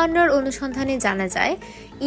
বায়ান্নর অনুসন্ধানে জানা যায়,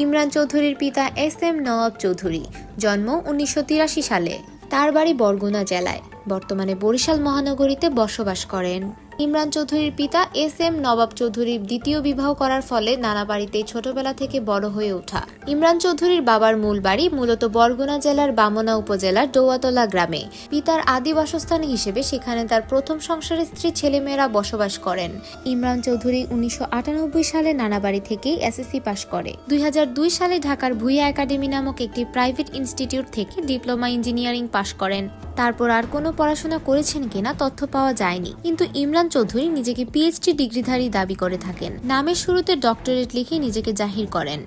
ইমরান চৌধুরীর পিতা SM নওয়াব চৌধুরী, জন্ম 1983 সালে। তার বাড়ি বরগুনা জেলায়, বর্তমানে বরিশাল মহানগরীতে বসবাস করেন। ইমরান চৌধুরীর পিতা SM নওয়াব চৌধুরী দ্বিতীয় বিবাহ করার ফলে নানা বাড়িতেই ছোটবেলা থেকে বড় হয়ে ওঠা। ইমরান চৌধুরীর বাবার মূল বাড়ি মূলত বরগুনা জেলার বামনা উপজেলার ডৌয়াতলা গ্রামে। পিতার আদি বাসস্থান হিসেবে সেখানে তার প্রথম সংসারের স্ত্রী ছেলেমেয়েরা বসবাস করেন। ইমরান চৌধুরী 1998 সালে নানা বাড়ি থেকেই SSC পাশ করে। 2002 সালে ঢাকার ভুইয়া একাডেমি নামক একটি প্রাইভেট ইনস্টিটিউট থেকে ডিপ্লোমা ইঞ্জিনিয়ারিং পাশ করেন। তারপর আর কোনো পড়াশোনা করেছেন কিনা তথ্য পাওয়া যায়নি, কিন্তু ইমরান চৌধুরী নিজেকে PhD ডিগ্রিধারী দাবি করে থাকেন। নামের শুরুতে ডক্টরেট লিখে নিজেকে জাহির করেন।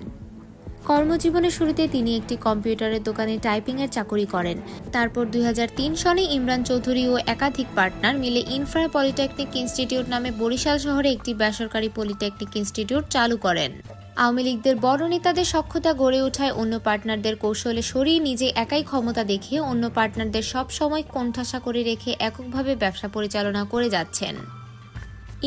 কর্মজীবনের শুরুতে তিনি একটি কম্পিউটারের দোকানে টাইপিং এর চাকরি করেন। তারপর 2003 সনে ইমরান চৌধুরী ও একাধিক পার্টনার মিলে ইনফ্রা পলিটেকনিক ইনস্টিটিউট নামে বরিশাল শহরে একটি বেসরকারি পলিটেকনিক ইনস্টিটিউট চালু করেন। আওয়ামী লীগদের বড় নেতাদের সক্ষমতা গড়ে ওঠায় অন্য পার্টনারদের কৌশলে সরিয়ে নিজে একাই ক্ষমতা দেখিয়ে অন্য পার্টনারদের সব সময় কোণঠাসা করে রেখে এককভাবে ব্যবসা পরিচালনা করে যাচ্ছেন।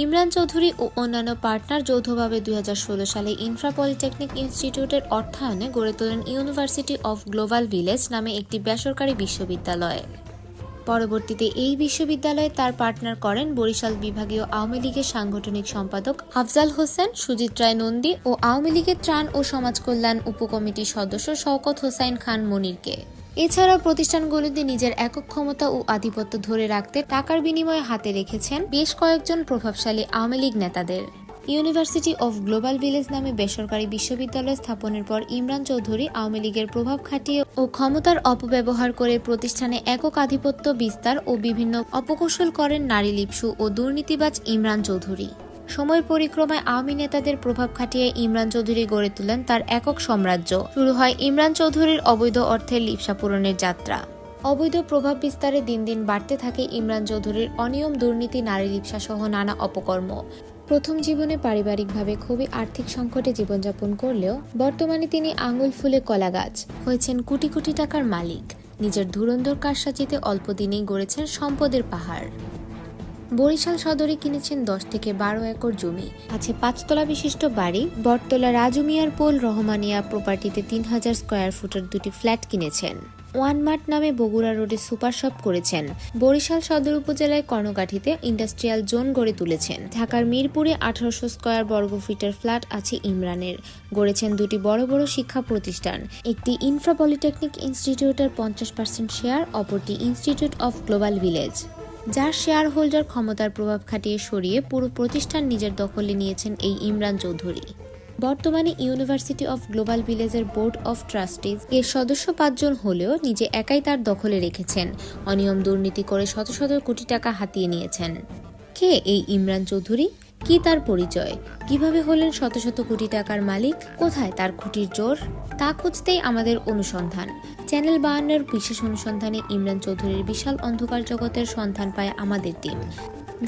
ইমরান চৌধুরী ও অন্যান্য পার্টনার যৌথভাবে 2016 সালে ইনফ্রা পলিটেকনিক ইনস্টিটিউটের অর্থায়নে গড়ে তোলেন ইউনিভার্সিটি অফ গ্লোবাল ভিলেজ নামে একটি বেসরকারি বিশ্ববিদ্যালয়। পরবর্তীতে এই বিশ্ববিদ্যালয়ে তার পার্টনার করেন বরিশাল বিভাগীয় আওয়ামী লীগের সাংগঠনিক সম্পাদক আফজাল হোসেন, সুজিত রায় নন্দী ও আওয়ামী লীগের ত্রাণ ও সমাজ কল্যাণ উপকমিটির সদস্য শওকত হোসাইন খান মনিরকে। এছাড়াও প্রতিষ্ঠানগুলোতে নিজের একক ক্ষমতা ও আধিপত্য ধরে রাখতে টাকার বিনিময়ে হাতে রেখেছেন বেশ কয়েকজন প্রভাবশালী আওয়ামী লীগ নেতাদের। ইউনিভার্সিটি অফ গ্লোবাল ভিলেজ নামে বেসরকারি বিশ্ববিদ্যালয় স্থাপনের পর ইমরান চৌধুরী আওয়ামী লীগের প্রভাব খাটিয়ে ও ক্ষমতার অপব্যবহার করে প্রতিষ্ঠানে একক আধিপত্য বিস্তার ও বিভিন্ন অপকৌশল করেন নারী লিপসু ও দুর্নীতিবাজ ইমরান চৌধুরী। সময়ের পরিক্রমায় আওয়ামী নেতাদের প্রভাব খাটিয়ে ইমরান চৌধুরী গড়ে তোলেন তার একক সাম্রাজ্য। শুরু হয় ইমরান চৌধুরীর অবৈধ অর্থের লিপসা পূরণের যাত্রা। অবৈধ প্রভাব বিস্তারে দিন দিন বাড়তে থাকে ইমরান চৌধুরীর অনিয়ম, দুর্নীতি, নারী লিপসা সহ নানা অপকর্ম। প্রথম জীবনে পারিবারিকভাবে খুবই আর্থিক সংকটে জীবনযাপন করলেও বর্তমানে তিনি আঙুল ফুলে কলা গাছ, হয়েছেন কোটি কোটি টাকার মালিক। নিজের ধুরন্ধর কারসাজিতে অল্প দিনেই গড়েছেন সম্পদের পাহাড়। বরিশাল সদরে কিনেছেন 10 থেকে 12 একর জমি, আছে 5 তলা বিশিষ্ট বাড়ি। বটতলা রাজু মিয়ার পোল রহমানিয়া প্রপার্টিতে 3000 স্কয়ার ফুটের 2টি ফ্ল্যাট কিনেছেন। ওয়ান মার্ট নামে বগুড়া রোডে সুপার শপ করেছেন। বরিশাল সদর উপজেলায় কর্ণকাঠিতে ইন্ডাস্ট্রিয়াল জোন গড়ে তুলেছেন। ঢাকার মিরপুরে 1800 স্কয়ার বর্গফিটের ফ্ল্যাট আছে ইমরানের। গড়েছেন 2টি বড় বড় শিক্ষা প্রতিষ্ঠান, একটি ইনফ্রা পলিটেকনিক ইনস্টিটিউটের 50% শেয়ার, অপরটি ইনস্টিটিউট অফ গ্লোবাল ভিলেজ, যার শেয়ার হোল্ডার ক্ষমতার প্রভাব খাটিয়ে সরিয়ে পুরো প্রতিষ্ঠান নিজের দখলে নিয়েছেন এই ইমরান চৌধুরী। বর্তমানে ইউনিভার্সিটি অফ গ্লোবাল ভিলেজের বোর্ড অফ ট্রাস্টিজ এর সদস্য 5 জন হলেও নিজে একাই তার দখলে রেখেছেন। অনিয়ম, দুর্নীতি করে শত শত কোটি টাকা হাতিয়ে নিয়েছেন। কে এই ইমরান চৌধুরী? কি তার পরিচয়? কিভাবে হলেন শত শত কোটি টাকার মালিক? কোথায় তার খুঁটির জোর? তা খুঁজতেই আমাদের অনুসন্ধান। চ্যানেল 52-এর বিশেষ অনুসন্ধানে ইমরান চৌধুরীর বিশাল অন্ধকার জগতের সন্ধান পায় আমাদের টিম।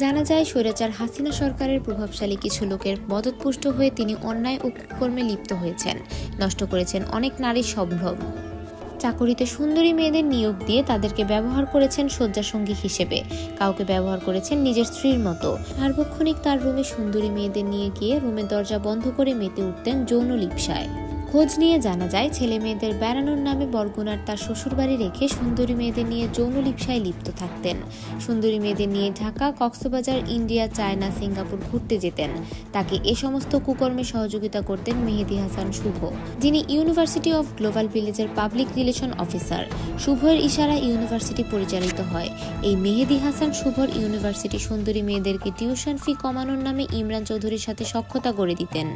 জানা যায়, স্বৈরাচার হাসিনা সরকারের প্রভাবশালী কিছু লোকের মদতপুষ্ট হয়ে তিনি অন্যায় ও কুকর্মে লিপ্ত হয়েছেন, নষ্ট করেছেন অনেক নারীর সম্ভ্রম। চাকরিতে সুন্দরী মেয়েদের নিয়োগ দিয়ে তাদেরকে ব্যবহার করেছেন শয্যাসঙ্গী হিসেবে, কাউকে ব্যবহার করেছেন নিজের স্ত্রীর মতো। সার্বক্ষণিক তার রুমে সুন্দরী মেয়েদের নিয়ে গিয়ে রুমের দরজা বন্ধ করে মেতে উঠতেন যৌন লিপ্সায়। খোঁজ নিয়ে জানা যায়, ছেলে মেয়েদের বেড়ানোর নামে বরগুনার তার শ্বশুরবাড়ি রেখে সুন্দরী মেয়েদের নিয়ে যৌন লিপ্সায় লিপ্ত থাকতেন। সুন্দরী মেয়েদের নিয়ে Dhaka, Cox's Bazar, India, China, Singapore ঘুরতে যেতেন। তাকে এ সমস্ত কুকর্মে সহযোগিতা করতেন মেহেদী হাসান শুভ, যিনি ইউনিভার্সিটি অফ গ্লোবাল ভিলেজের পাবলিক রিলেশন অফিসার। শুভর ইশারা ইউনিভার্সিটি পরিচালিত হয়। এই মেহেদী হাসান শুভর ইউনিভার্সিটি সুন্দরী মেয়েদেরকে টিউশন ফি কমানোর নামে ইমরান চৌধুরীর সাথে সখ্যতা গড়ে দিতেন।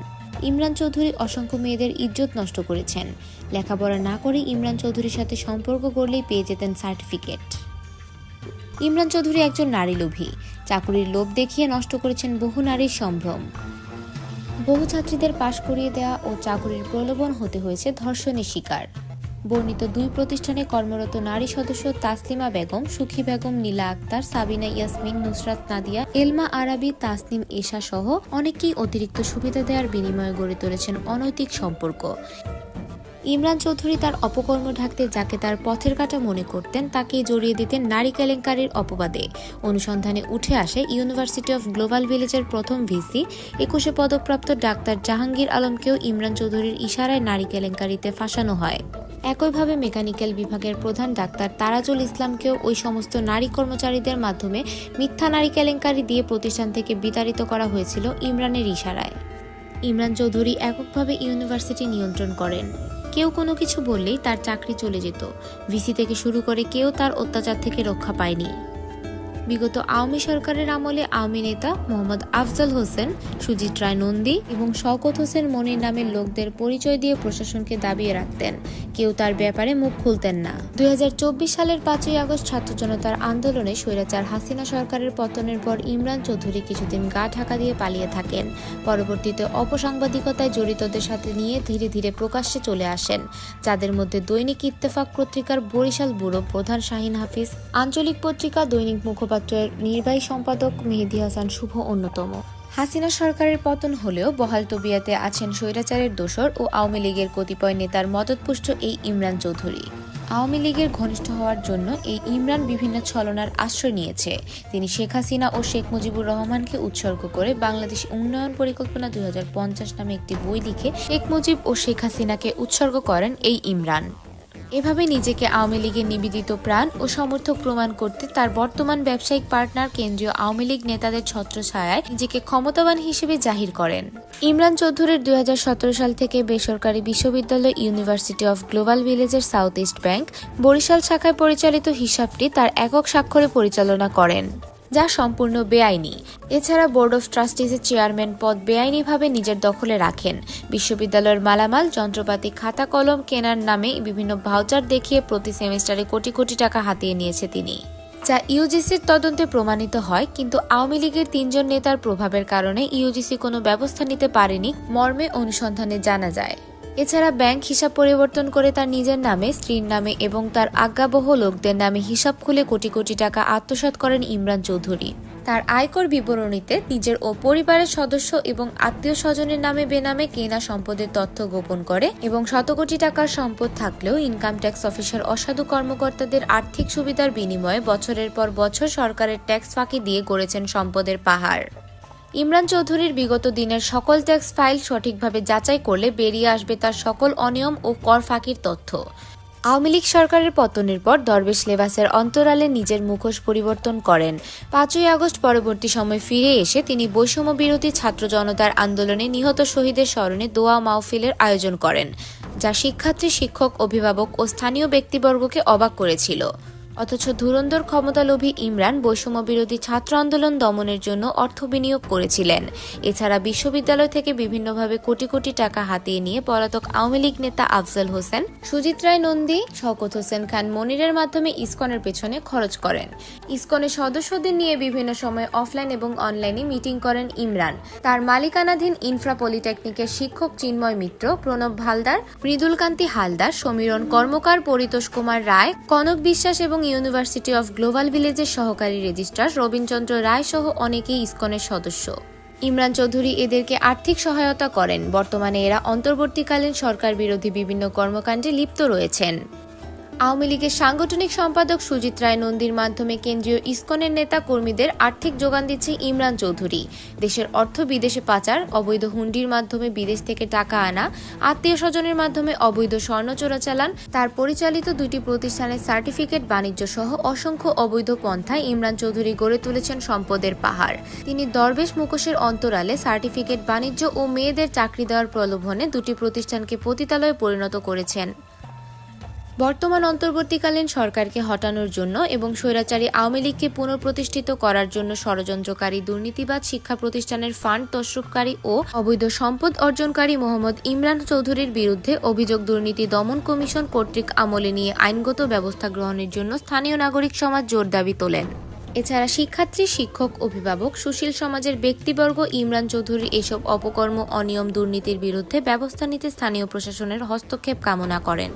ইমরান চৌধুরী অসংখ্য মেয়েদের ইজ্জত নষ্ট করেছেন। লেখাপড়া না করে ইমরান চৌধুরীর সাথে সম্পর্ক করলেই পেয়ে যেতেন সার্টিফিকেট। ইমরান চৌধুরী একজন নারী লোভী। চাকরির লোভ দেখিয়ে নষ্ট করেছেন বহু নারীর সম্ভ্রম। বহু ছাত্রীদের পাশ করিয়ে দেওয়া ও চাকরির প্রলোভন হতে হয়েছে ধর্ষণের শিকার। বর্ণিত 2 প্রতিষ্ঠানে কর্মরত নারী সদস্য তাসলিমা বেগম, সুখী বেগম, নীলা আক্তার, সাবিনা ইয়াসমিন, নুসরাত নাদিয়া, এলমা আরাবি, তাসনিম এশা সহ অনেকেই অতিরিক্ত সুবিধা দেওয়ার বিনিময়ে গড়ে তুলেছেন অনৈতিক সম্পর্ক। ইমরান চৌধুরী তার অপকর্ম ঢাকতে যাকে তার পথের কাঁটা মনে করতেন তাকেই জড়িয়ে দিতেন নারী কেলেঙ্কারির অপবাদে। অনুসন্ধানে উঠে আসে ইউনিভার্সিটি অফ গ্লোবাল ভিলেজের প্রথম ভিসি 21 পদকপ্রাপ্ত ডাক্তার জাহাঙ্গীর আলমকেও ইমরান চৌধুরীর ইশারায় নারী কেলেঙ্কারিতে ফাঁসানো হয়। একইভাবে মেকানিক্যাল বিভাগের প্রধান ডাক্তার তারাজুল ইসলামকেও ওই সমস্ত নারী কর্মচারীদের মাধ্যমে মিথ্যা নারী কেলেঙ্কারি দিয়ে প্রতিষ্ঠান থেকে বিতাড়িত করা হয়েছিল ইমরানের ইশারায়। ইমরান চৌধুরী এককভাবে ইউনিভার্সিটি নিয়ন্ত্রণ করেন। কেউ কোনো কিছু বললেই তার চাকরি চলে যেত। ভিসি থেকে শুরু করে কেউ তার অত্যাচার থেকে রক্ষা পায়নি। বিগত আওয়ামী সরকারের আমলে আওয়ামী নেতা মোহাম্মদ আফজল হোসেন, সুজিত রায় নন্দী এবং শওকত হোসেন মনির নামের লোকদের পরিচয় দিয়ে প্রশাসনকে দাবিয়ে রাখতেন। কেউ তার ব্যাপারে মুখ খুলতেন না। 2024 সালের 5ই আগস্ট ছাত্র জনতার আন্দোলনে স্বৈরাচার হাসিনা সরকারের পতনের পর ইমরান চৌধুরী কিছুদিন গা ঢাকা দিয়ে পালিয়ে থাকেন। পরবর্তীতে অপসাংবাদিকতায় জড়িতদের সাথে নিয়ে ধীরে ধীরে প্রকাশ্যে চলে আসেন, যাদের মধ্যে দৈনিক ইত্তেফাক পত্রিকার বরিশাল ব্যুরো প্রধান শাহিন হাফিজ, আঞ্চলিক পত্রিকা দৈনিক মুখপাত্রের নির্বাহী সম্পাদক মেহেদী হাসান শুভ অন্যতম। হাসিনা সরকারের পতন হলেও বহাল তবিয়াতে আছেন স্বৈরাচারের দোসর ও আওয়ামী লীগের কতিপয় নেতার মদতপুষ্ট এই ইমরান চৌধুরী। আওয়ামী লীগের ঘনিষ্ঠ হওয়ার জন্য এই ইমরান বিভিন্ন ছলনার আশ্রয় নিয়েছে। তিনি শেখ হাসিনা ও শেখ মুজিবুর রহমানকে উৎসর্গ করে বাংলাদেশ উন্নয়ন পরিকল্পনা 2050 নামে একটি বই লিখে শেখ মুজিব ও শেখ হাসিনাকে উৎসর্গ করেন এই ইমরান। এভাবে নিজেকে আওয়ামী লীগের নিবেদিত প্রাণ ও সমর্থক প্রমাণ করতে তার বর্তমান ব্যবসায়িক পার্টনার কেন্দ্রীয় আওয়ামী লীগ নেতাদের ছত্রছায়ায় নিজেকে ক্ষমতাবান হিসেবে জাহির করেন। ইমরান চৌধুরীর 2017 সাল থেকে বেসরকারি বিশ্ববিদ্যালয় ইউনিভার্সিটি অফ গ্লোবাল ভিলেজের সাউথ ইস্ট ব্যাংক বরিশাল শাখায় পরিচালিত হিসাবটি তার একক স্বাক্ষরে পরিচালনা করেন, যা সম্পূর্ণ বেআইনি। এছাড়া বোর্ড অফ ট্রাস্টিজের চেয়ারম্যান পদ বেআইনিভাবে নিজের দখলে রাখেন। বিশ্ববিদ্যালয়ের মালামাল, যন্ত্রপাতি, খাতা কলম কেনার নামে বিভিন্ন ভাউচার দেখিয়ে প্রতি সেমিস্টারে কোটি কোটি টাকা হাতিয়ে নিয়েছে তিনি, যা ইউজিসির তদন্তে প্রমাণিত হয়। কিন্তু আওয়ামী লীগের 3 জন নেতার প্রভাবের কারণে ইউজিসি কোনো ব্যবস্থা নিতে পারেনি মর্মে অনুসন্ধানে জানা যায়। এছাড়া ব্যাংক হিসাব পরিবর্তন করে তার নিজের নামে, স্ত্রীর নামে এবং তার আজ্ঞাবহ লোকদের নামে হিসাব খুলে কোটি কোটি টাকা আত্মসাৎ করেন ইমরান চৌধুরী। তার আয়কর বিবরণীতে নিজের ও পরিবারের সদস্য এবং আত্মীয় স্বজনের নামে বেনামে কেনা সম্পদের তথ্য গোপন করে এবং শত কোটি টাকার সম্পদ থাকলেও ইনকাম ট্যাক্স অফিসের অসাধু কর্মকর্তাদের আর্থিক সুবিধার বিনিময়ে বছরের পর বছর সরকারের ট্যাক্স ফাঁকি দিয়ে গড়েছেন সম্পদের পাহাড়। ইমরান চৌধুরীর বিগত দিনের সকল ট্যাক্স ফাইল সঠিকভাবে যাচাই করলে বেরিয়ে আসবে তার সকল অনিয়ম ও কর ফাঁকির তথ্য। আওয়ামী লীগ সরকারের পতনের পর দরবেশ লেবাসের অন্তরালে নিজের মুখোশ পরিবর্তন করেন। 5ই আগস্ট পরবর্তী সময় ফিরে এসে তিনি বৈষম্য বিরোধী ছাত্র জনতার আন্দোলনে নিহত শহীদের স্মরণে দোয়া মাহফিলের আয়োজন করেন, যা শিক্ষার্থী, শিক্ষক, অভিভাবক ও স্থানীয় ব্যক্তিবর্গকে অবাক করেছিল। অথচ ধুরন্ধর ক্ষমতালোভী ইমরান বৈষম্য বিরোধী ছাত্র আন্দোলন দমনের জন্য অর্থ বিনিয়োগ করেছিলেন। এছাড়া বিশ্ববিদ্যালয় থেকে বিভিন্নভাবে কোটি কোটি টাকা হাতিয়ে নিয়ে পলাতক আওয়ামী লীগ নেতা আফজল হোসেন, সুজিত রায় নন্দী, শওকত হোসেন খান মনিরের মাধ্যমে ইসকনের পেছনে খরচ করেন। ইসকনের সদস্যদের নিয়ে বিভিন্ন সময় অফলাইন এবং অনলাইনে মিটিং করেন ইমরান। তার মালিকানাধীন ইনফ্রা পলিটেকনিকের শিক্ষক চিন্ময় মিত্র, প্রণব হালদার, মৃদুলকান্তি হালদার, সমীরণ কর্মকার, পরিতোষ কুমার রায়, কনক বিশ্বাস এবং ইউনিভার্সিটি অফ গ্লোবাল ভিলেজের সহকারী রেজিস্ট্রার রবীন্দ্রচন্দ্র রায় সহ অনেকেই ইসকনের সদস্য। ইমরান চৌধুরী এদেরকে আর্থিক সহায়তা করেন। বর্তমানে এরা অন্তর্বর্তীকালীন সরকার বিরোধী বিভিন্ন কর্মকাণ্ডে লিপ্ত রয়েছেন। আওয়ামী লীগের সাংগঠনিক সম্পাদক সুজিত রায় নন্দীর মাধ্যমে কেন্দ্রীয় ইসকনের নেতা কর্মীদের আর্থিক যোগান দিচ্ছে ইমরান চৌধুরী। দেশের অর্থ বিদেশে পাচার, অবৈধ হুন্ডির মাধ্যমে বিদেশ থেকে টাকা আনা, আত্মীয় স্বজনের মাধ্যমে অবৈধ স্বর্ণ চোরাচালান, তার পরিচালিত 2টি প্রতিষ্ঠানের সার্টিফিকেট বাণিজ্য সহ অসংখ্য অবৈধ পন্থায় ইমরান চৌধুরী গড়ে তুলেছেন সম্পদের পাহাড়। তিনি দরবেশ মুখোশের অন্তরালে সার্টিফিকেট বাণিজ্য ও মেয়েদের চাকরি দেওয়ার প্রলোভনে 2টি প্রতিষ্ঠানকে পতিতালয়ে পরিণত করেছেন। বর্তমান অন্তর্বর্তীকালীন সরকারকে হটানোর জন্য এবং স্বৈরাচারী আওয়ামী লীগকে পুনঃপ্রতিষ্ঠিত করার জন্য ষড়যন্ত্রকারী, দুর্নীতিবাদ, শিক্ষা প্রতিষ্ঠানের ফান্ড তসরুপকারী ও অবৈধ সম্পদ অর্জনকারী মোহাম্মদ ইমরান চৌধুরীর বিরুদ্ধে অভিযোগ দুর্নীতি দমন কমিশন কর্তৃক আমলে নিয়ে আইনগত ব্যবস্থা গ্রহণের জন্য স্থানীয় নাগরিক সমাজ জোর দাবি তোলেন। এছাড়া শিক্ষার্থী, শিক্ষক, অভিভাবক, সুশীল সমাজের ব্যক্তিবর্গ ইমরান চৌধুরীর এসব অপকর্ম, অনিয়ম, দুর্নীতির বিরুদ্ধে ব্যবস্থা নিতে স্থানীয় প্রশাসনের হস্তক্ষেপ কামনা করেন।